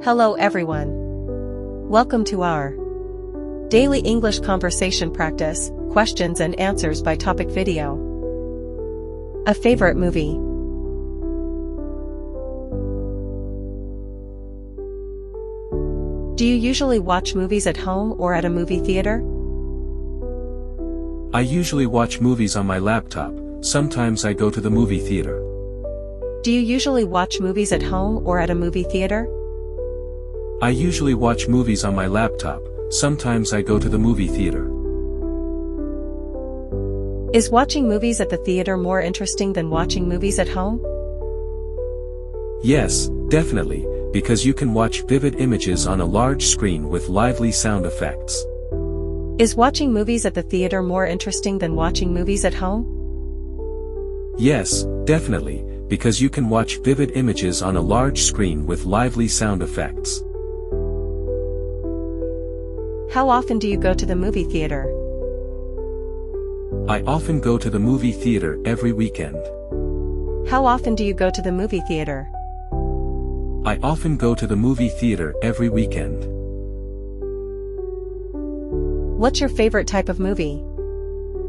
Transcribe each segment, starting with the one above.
Hello everyone. Welcome to our daily English conversation practice, questions and answers by topic video. A favorite movie. Do you usually watch movies at home or at a movie theater? I usually watch movies on my laptop, sometimes I go to the movie theater. Do you usually watch movies at home or at a movie theater? I usually watch movies on my laptop, sometimes I go to the movie theater. Is watching movies at the theater more interesting than watching movies at home? Yes, definitely, because you can watch vivid images on a large screen with lively sound effects. Is watching movies at the theater more interesting than watching movies at home? Yes, definitely, because you can watch vivid images on a large screen with lively sound effects. How often do you go to the movie theater? I often go to the movie theater every weekend. How often do you go to the movie theater? I often go to the movie theater every weekend. What's your favorite type of movie?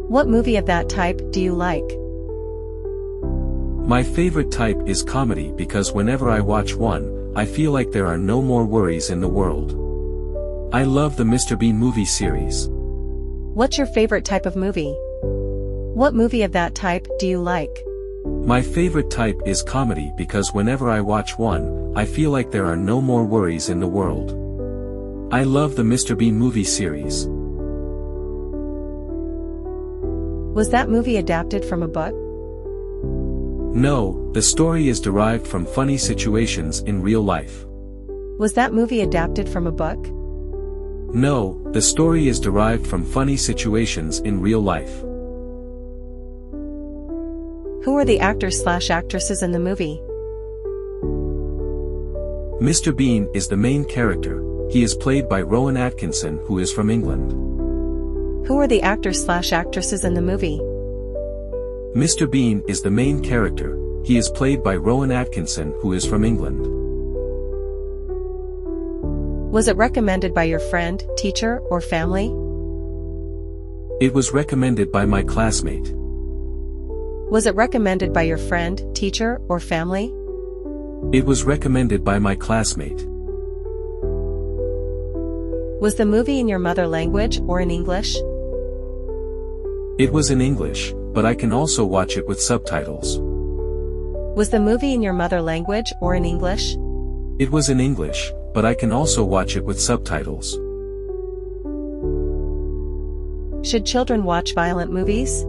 What movie of that type do you like? My favorite type is comedy because whenever I watch one, I feel like there are no more worries in the world. I love the Mr. Bean movie series. What's your favorite type of movie? What movie of that type do you like? My favorite type is comedy because whenever I watch one, I feel like there are no more worries in the world. I love the Mr. Bean movie series. Was that movie adapted from a book? No, the story is derived from funny situations in real life. Was that movie adapted from a book? No, the story is derived from funny situations in real life. Who are the actors/actresses in the movie? Mr. Bean is the main character. He is played by Rowan Atkinson, who is from England. Who are the actors/actresses in the movie? Mr. Bean is the main character. He is played by Rowan Atkinson, who is from England. Was it recommended by your friend, teacher, or family? It was recommended by my classmate. Was it recommended by your friend, teacher, or family? It was recommended by my classmate. Was the movie in your mother language or in English? It was in English, but I can also watch it with subtitles. Was the movie in your mother language or in English? It was in English, but I can also watch it with subtitles. Should children watch violent movies?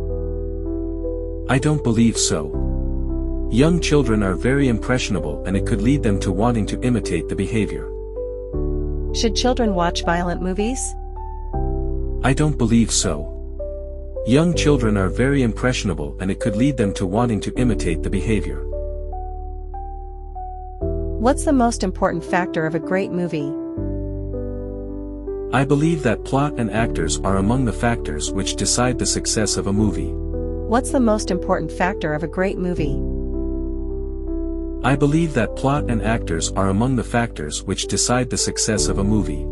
I don't believe so. Young children are very impressionable and it could lead them to wanting to imitate the behavior. Should children watch violent movies? I don't believe so. Young children are very impressionable and it could lead them to wanting to imitate the behavior. What's the most important factor of a great movie? I believe that plot and actors are among the factors which decide the success of a movie. What's the most important factor of a great movie? I believe that plot and actors are among the factors which decide the success of a movie.